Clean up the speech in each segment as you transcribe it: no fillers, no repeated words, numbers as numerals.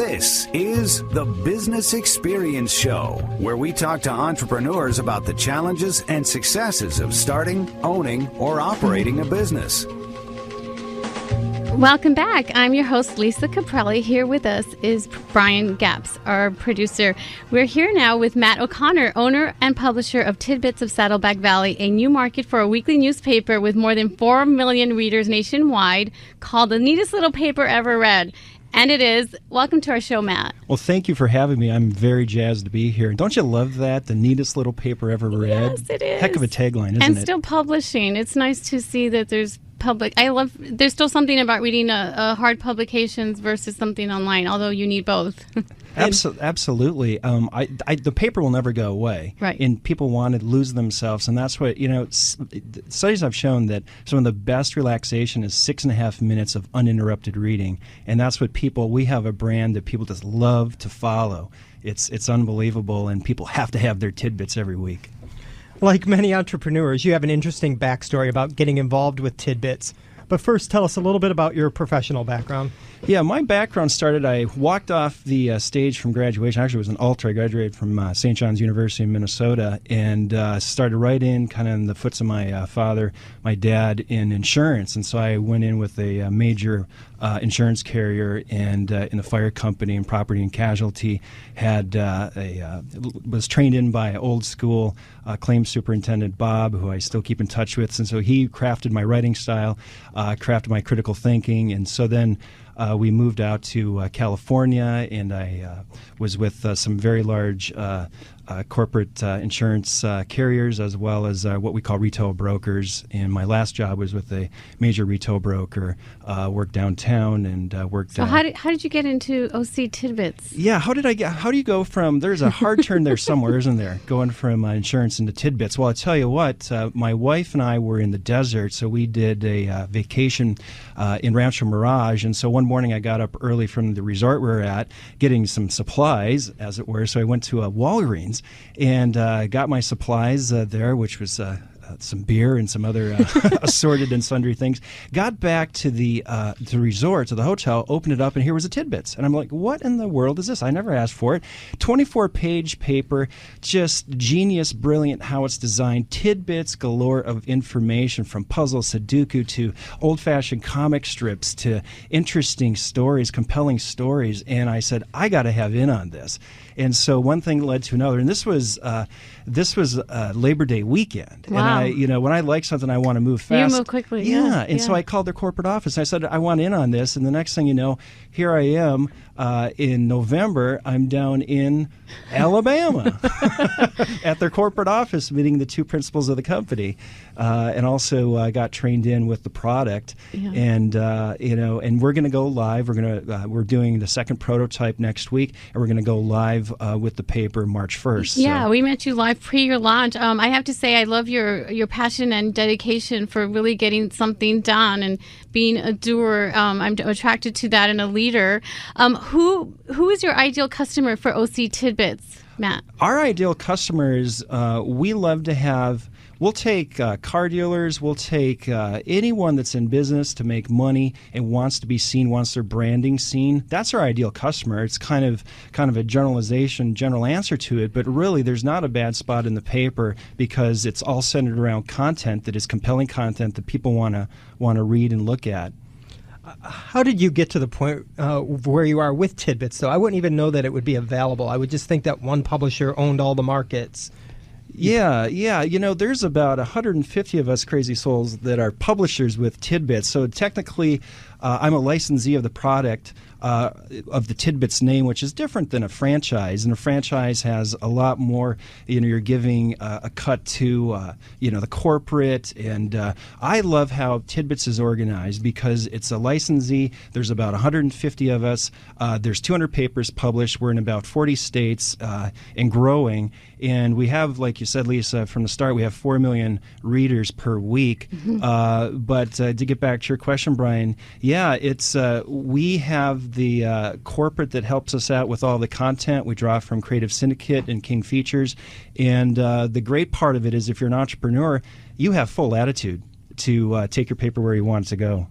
This is the Business Experience Show, where we talk to entrepreneurs about the challenges and successes of starting, owning, or operating a business. Welcome back. I'm your host, Lisa Caprelli. Here with us is Brian Gapps, our producer. We're here now with Matt O'Connor, owner and publisher of Tidbits of Saddleback Valley, a new market for a weekly newspaper with more than 4 million readers nationwide, called the neatest little paper ever read. And it is. Welcome to our show, Matt. Well, thank you for having me. I'm very jazzed to be here. Don't you love that? The neatest little paper ever read? Yes, it is. Heck of a tagline, isn't it? And still publishing. It's nice to see that there's there's still something about reading hard publications versus something online, although you need both. Absolutely. The paper will never go away. Right. And people want to lose themselves. And that's what, studies have shown that some of the best relaxation is 6.5 minutes of uninterrupted reading. And that's what we have a brand that people just love to follow. It's unbelievable. And people have to have their tidbits every week. Like many entrepreneurs, you have an interesting backstory about getting involved with Tidbits. But first, tell us a little bit about your professional background. Yeah, my background started, I walked off the stage from graduation. Actually, it was an altar. I graduated from St. John's University in Minnesota and started right in kind of in the foots of my father, my dad, in insurance. And so I went in with a major insurance carrier and in a fire company and property and casualty. Was trained in by old school claims superintendent Bob, who I still keep in touch with. And so he crafted my writing style, crafted my critical thinking. And so then we moved out to California, and I was with some very large corporate insurance carriers, as well as what we call retail brokers. And my last job was with a major retail broker, worked downtown and worked. So how did you get into OC Tidbits? Yeah, how do you go from, there's a hard turn there somewhere, isn't there? Going from insurance into Tidbits. Well, I'll tell you what, my wife and I were in the desert, so we did a vacation in Rancho Mirage. And so one morning I got up early from the resort we were at, getting some supplies, as it were. So I went to a Walgreens and got my supplies there, which was some beer and some other assorted and sundry things. Got back to the resort, to the hotel, opened it up, and here was a Tidbits. And I'm like, what in the world is this? I never asked for it. 24-page paper, just genius, brilliant how it's designed. Tidbits galore of information, from puzzle Sudoku to old-fashioned comic strips to interesting stories, compelling stories. And I said, I got to have in on this. And so one thing led to another, and this was Labor Day weekend. Wow. And when I like something, I want to move fast. You move quickly. Yeah. And so I called their corporate office. And I said, I want in on this. And the next thing you know, here I am in November. I'm down in Alabama at their corporate office, meeting the two principals of the company, and also got trained in with the product. Yeah. And and we're going to go live. We're doing the second prototype next week, and we're going to go live with the paper March 1st. Yeah, we met you live pre your launch. I have to say, I love your passion and dedication for really getting something done and being a doer. I'm attracted to that and a leader. Who is your ideal customer for OC Tidbits, Matt? Our ideal customers, we love to have. We'll take car dealers. We'll take anyone that's in business to make money and wants to be seen, wants their branding seen. That's our ideal customer. It's kind of a general answer to it, but really there's not a bad spot in the paper because it's all centered around content that is compelling content that people want to read and look at. How did you get to the point where you are with Tidbits, though? I wouldn't even know that it would be available. I would just think that one publisher owned all the markets. Yeah. There's about 150 of us crazy souls that are publishers with Tidbits. So technically, I'm a licensee of the product, of the Tidbits name, which is different than a franchise. And a franchise has a lot more, you're giving a cut to, the corporate. And I love how Tidbits is organized because it's a licensee. There's about 150 of us. There's 200 papers published. We're in about 40 states and growing. And we have, like you said, Lisa, from the start, we have 4 million readers per week. Mm-hmm. But to get back to your question, Brian, yeah, it's we have the corporate that helps us out with all the content. We draw from Creative Syndicate and King Features. And the great part of it is if you're an entrepreneur, you have full latitude to take your paper where you want it to go.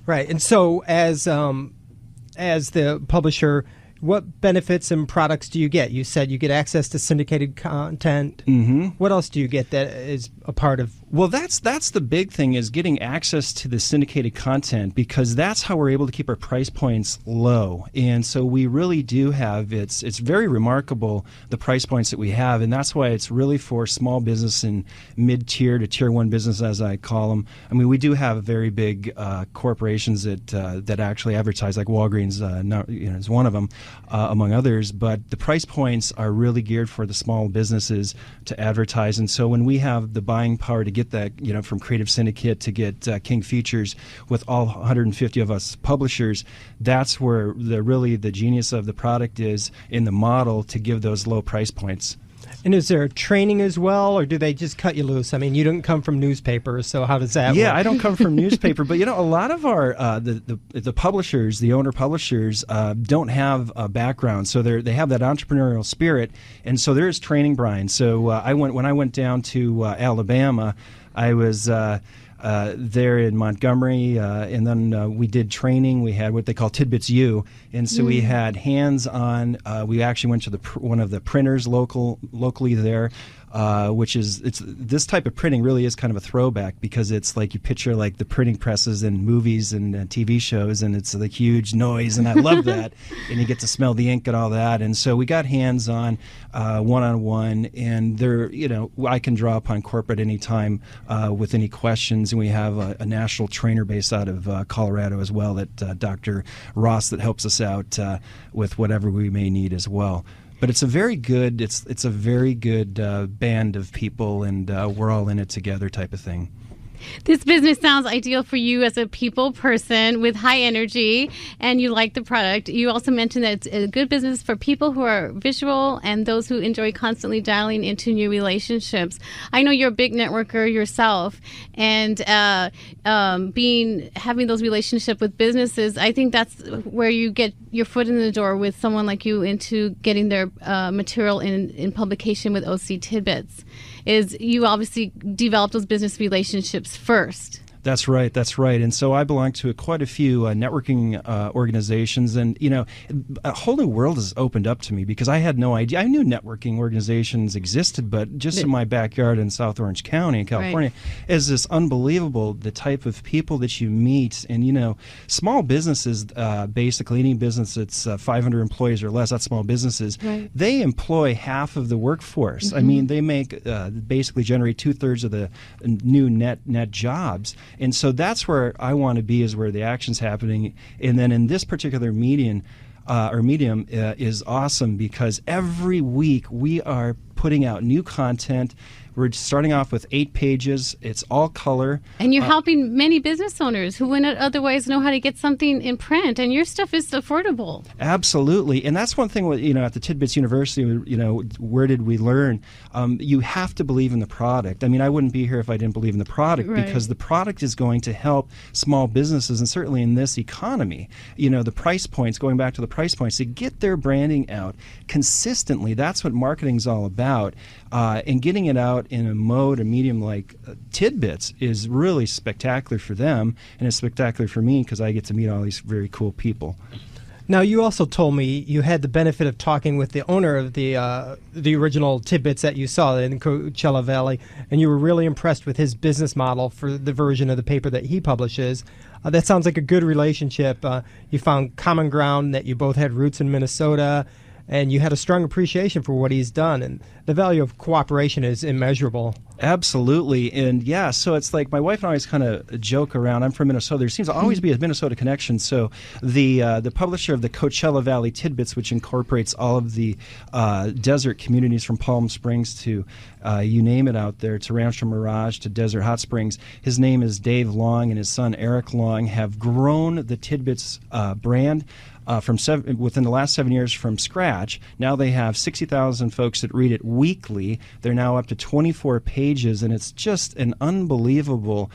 Right. And so as the publisher, What benefits and products do you get? You said you get access to syndicated content. Mm-hmm. What else do you get that is a part of? Well, that's the big thing, is getting access to the syndicated content, because that's how we're able to keep our price points low. And so we really do have, it's very remarkable, the price points that we have, and that's why it's really for small business and mid-tier to tier 1 business, as I call them. I mean, we do have very big corporations that actually advertise, like Walgreens is one of them, among others, but the price points are really geared for the small businesses to advertise. And so when we have the buying power to get that, from Creative Syndicate to get King Features with all 150 of us publishers, that's where the genius of the product is, in the model to give those low price points. And is there training as well, or do they just cut you loose? I mean, you don't come from newspapers, so how does that work? Yeah, I don't come from newspaper, but a lot of our the publishers, the owner publishers, don't have a background, so they have that entrepreneurial spirit, and so there is training, Brian. So when I went down to Alabama, I was there in Montgomery, and then we did training. We had what they call Tidbits U, and so we had hands-on. We actually went to one of the printers locally there, it's this type of printing really is kind of a throwback, because it's like you picture like the printing presses in movies and TV shows, and it's the huge noise, and I love that, and you get to smell the ink and all that. And so we got hands-on, one-on-one, and I can draw upon corporate anytime with any questions, and we have a national trainer based out of Colorado as well, that Dr. Ross, that helps us out with whatever we may need as well. But it's a very good band of people, and we're all in it together type of thing. This business sounds ideal for you as a people person with high energy, and you like the product. You also mentioned that it's a good business for people who are visual and those who enjoy constantly dialing into new relationships. I know you're a big networker yourself, and having those relationships with businesses, I think that's where you get your foot in the door with someone like you into getting their material in publication with OC Tidbits. Is you obviously develop those business relationships first. That's right. And so I belong to quite a few networking organizations, and a whole new world has opened up to me, because I had no idea. I knew networking organizations existed, but just in my backyard in South Orange County in California, is this unbelievable, the type of people that you meet. And small businesses, basically any business that's 500 employees or less, that's small businesses. Right. They employ half of the workforce. Mm-hmm. I mean, they make basically generate 2/3 of the new net jobs. And so that's where I want to be, is where the action's happening. And then in this particular medium is awesome, because every week we are putting out new content. We're starting off with 8 pages. It's all color. And you're helping many business owners who wouldn't otherwise know how to get something in print. And your stuff is affordable. Absolutely. And that's one thing, at the Tidbits University, where did we learn? You have to believe in the product. I mean, I wouldn't be here if I didn't believe in the product, because the product is going to help small businesses, and certainly in this economy, the price points, going back to the price points, to get their branding out consistently. That's what marketing's all about. And getting it out in a medium like Tidbits is really spectacular for them, and it's spectacular for me, because I get to meet all these very cool people. Now, you also told me you had the benefit of talking with the owner of the original Tidbits that you saw in Coachella Valley, and you were really impressed with his business model for the version of the paper that he publishes. That sounds like a good relationship. You found common ground, that you both had roots in Minnesota, and you had a strong appreciation for what he's done, and the value of cooperation is immeasurable. Absolutely. And yeah, so it's like my wife and I always kind of joke around. I'm from Minnesota. There seems to always be a Minnesota connection. So the publisher of the Coachella Valley Tidbits, which incorporates all of the desert communities from Palm Springs to you name it out there, to Rancho Mirage, to Desert Hot Springs, his name is Dave Long, and his son Eric Long have grown the Tidbits brand within the last 7 years from scratch. Now they have 60,000 folks that read it weekly. They're now up to 24 pages, and it's just an unbelievable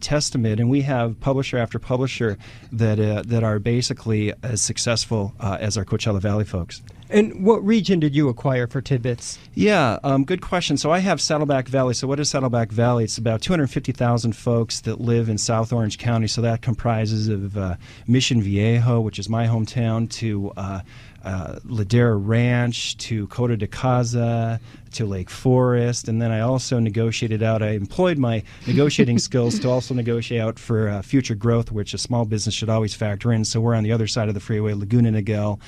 testament. And we have publisher after publisher that are basically as successful as our Coachella Valley folks. And what region did you acquire for Tidbits? Yeah, good question. So I have Saddleback Valley. So what is Saddleback Valley? It's about 250,000 folks that live in South Orange County. So that comprises of Mission Viejo, which is my hometown, to Ladera Ranch to Coto de Caza to Lake Forest, and then I also I employed my negotiating skills to also negotiate out for future growth, which a small business should always factor in. So we're on the other side of the freeway, Laguna Niguel,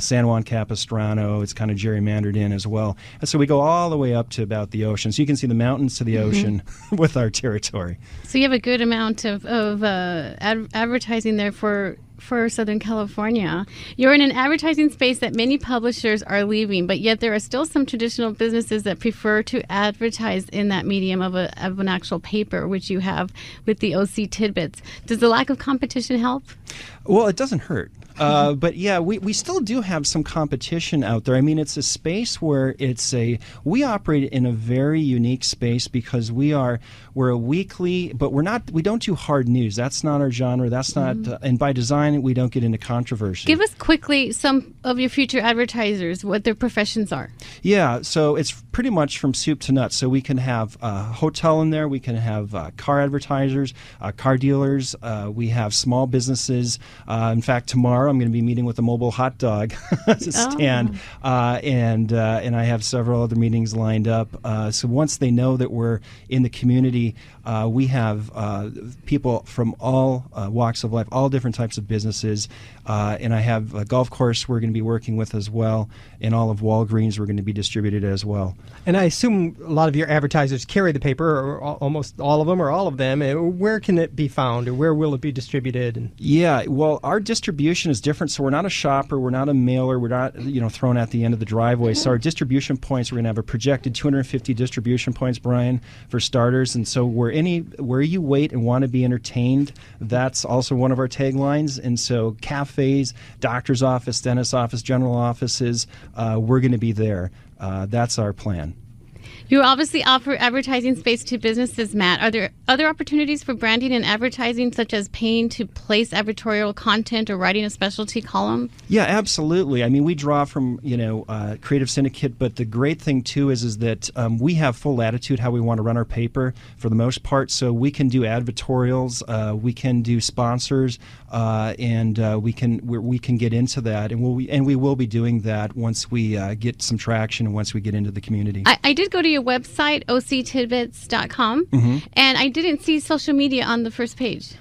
San Juan Capistrano. It's kind of gerrymandered in as well. And so we go all the way up to about the ocean. So you can see the mountains to the ocean with our territory. So you have a good amount of advertising there for Southern California. You're in an advertising space that many publishers are leaving, but yet there are still some traditional businesses that prefer to advertise in that medium of an actual paper, which you have with the OC Tidbits. Does the lack of competition help? Well, it doesn't hurt. But yeah, we still do have some competition out there. I mean, it's a space where we operate in a very unique space because we're a weekly, but we don't do hard news. That's not our genre. That's not, and by design, we don't get into controversy. Give us quickly some of your future advertisers, what their professions are. Yeah, so it's pretty much from soup to nuts. So we can have a hotel in there. We can have car advertisers, car dealers. We have small businesses. In fact, tomorrow I'm going to be meeting with a mobile hot dog stand, and I have several other meetings lined up. So once they know that we're in the community, we have people from all walks of life, all different types of businesses, and I have a golf course we're going to be working with as well, and all of Walgreens we're going to be distributed as well. And I assume a lot of your advertisers carry the paper, or almost all of them, or all of them. Where can it be found, or where will it be distributed? Yeah, well, our distribution is different. So we're not a shopper, we're not a mailer, we're not thrown at the end of the driveway. So our distribution points, we're going to have a projected 250 distribution points, Brian, for starters. And so where you wait and want to be entertained, that's also one of our taglines. And so cafes, doctor's office, dentist's office, general offices, we're going to be there. That's our plan. You obviously offer advertising space to businesses, Matt. Are there other opportunities for branding and advertising, such as paying to place advertorial content or writing a specialty column? Yeah, absolutely. I mean, we draw from, Creative Syndicate, but the great thing, too, is that we have full latitude how we want to run our paper for the most part. So we can do advertorials, we can do sponsors, and we can get into that. And we will be doing that once we get some traction and once we get into the community. I did go to your website, octidbits.com, and I didn't see social media on the first page.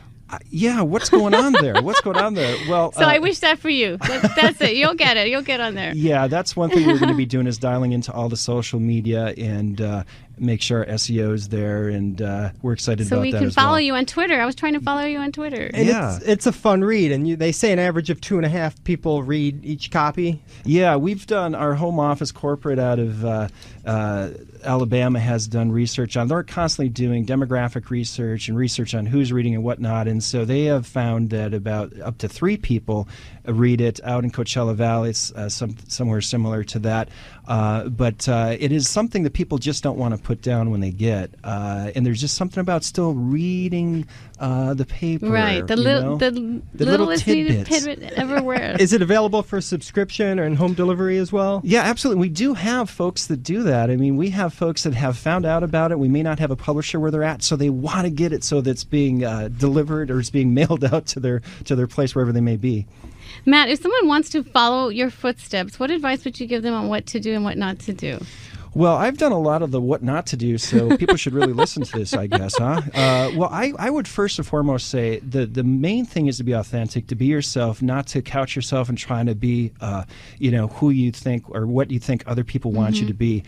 Yeah, what's going on there? Well, so I wish that for you. That's it. You'll get it. You'll get on there. Yeah, that's one thing we're going to be doing is dialing into all the social media and make sure our SEO's there, and we're excited about that as well. So we can follow you on Twitter. I was trying to follow you on Twitter. And yeah. It's a fun read, and they say an average of 2.5 people read each copy. Yeah, we've done, our home office corporate out of Alabama has done research on, they're constantly doing demographic research and research on who's reading and whatnot, and so they have found that about up to 3 people read it out in Coachella Valley. It's somewhere similar to that. But it is something that people just don't want to put down when they get. And there's just something about still reading the paper. Right, the littlest tidbits. Tidbit everywhere. Is it available for subscription or in home delivery as well? Yeah, absolutely. We do have folks that do that. I mean, we have folks that have found out about it. We may not have a publisher where they're at, so they want to get it so that it's being delivered or it's being mailed out to their place wherever they may be. Matt, if someone wants to follow your footsteps, what advice would you give them on what to do and what not to do? Well, I've done a lot of the what not to do, so people should really listen to this, I guess, huh? Well, I would first and foremost say the main thing is to be authentic, to be yourself, not to couch yourself and trying to be, who you think or what you think other people want you to be.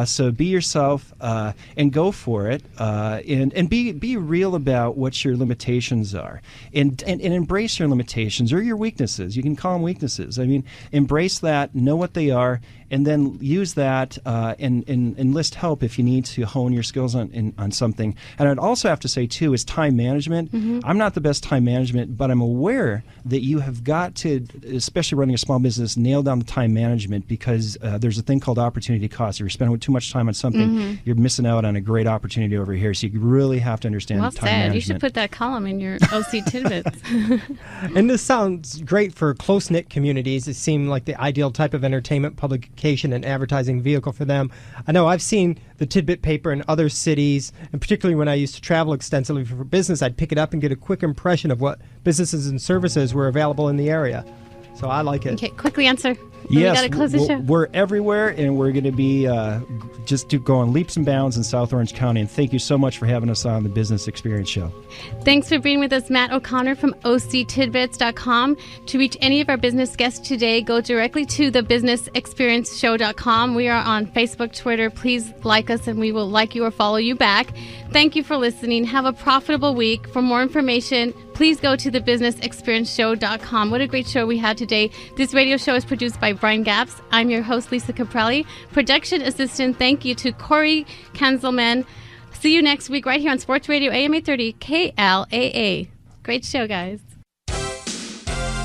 So be yourself and go for it, and be real about what your limitations are, and embrace your limitations or your weaknesses. You can call them weaknesses. I mean, embrace that, know what they are, and then use that and enlist help if you need to hone your skills on something. And I'd also have to say, too, is time management. I'm not the best time management, but I'm aware that you have got to, especially running a small business, nail down the time management, because there's a thing called opportunity cost. If you're spending too much time on something, you're missing out on a great opportunity over here. So you really have to understand time management. You should put that column in your OC Tidbits. And this sounds great for close-knit communities. It seemed like the ideal type of entertainment publication and advertising vehicle for them. I know I've seen the Tidbit paper in other cities, and particularly when I used to travel extensively for business, I'd pick it up and get a quick impression of what businesses and services were available in the area. So I like it. Okay, quickly answer. Yes, we got to close the show. We're everywhere, and we're going to be going leaps and bounds in South Orange County. And thank you so much for having us on the Business Experience Show. Thanks for being with us, Matt O'Connor from OCTidbits.com. To reach any of our business guests today, go directly to thebusinessexperienceshow.com. We are on Facebook, Twitter. Please like us, and we will like you or follow you back. Thank you for listening. Have a profitable week. For more information, please go to thebusinessexperienceshow.com. What a great show we had today. This radio show is produced by Brian Gapps. I'm your host, Lisa Caprelli. Production assistant, thank you to Corey Kanzelman. See you next week right here on Sports Radio AM 830 KLAA. Great show, guys.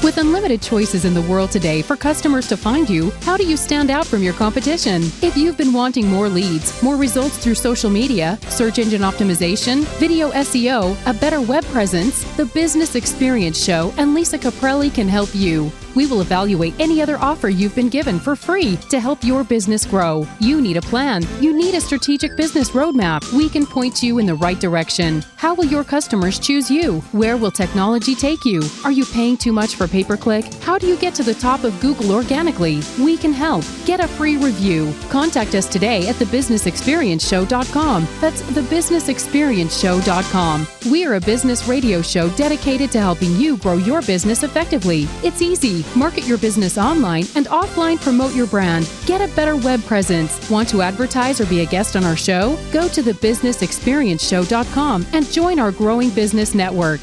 With unlimited choices in the world today for customers to find you, how do you stand out from your competition? If you've been wanting more leads, more results through social media, search engine optimization, video SEO, a better web presence, the Business Experience Show and Lisa Caprelli can help you. We will evaluate any other offer you've been given for free to help your business grow. You need a plan. You need a strategic business roadmap. We can point you in the right direction. How will your customers choose you? Where will technology take you? Are you paying too much for pay-per-click? How do you get to the top of Google organically? We can help. Get a free review. Contact us today at thebusinessexperienceshow.com. That's thebusinessexperienceshow.com. We're a business radio show dedicated to helping you grow your business effectively. It's easy. Market your business online and offline promote your brand. Get a better web presence. Want to advertise or be a guest on our show? Go to thebusinessexperienceshow.com and join our growing business network.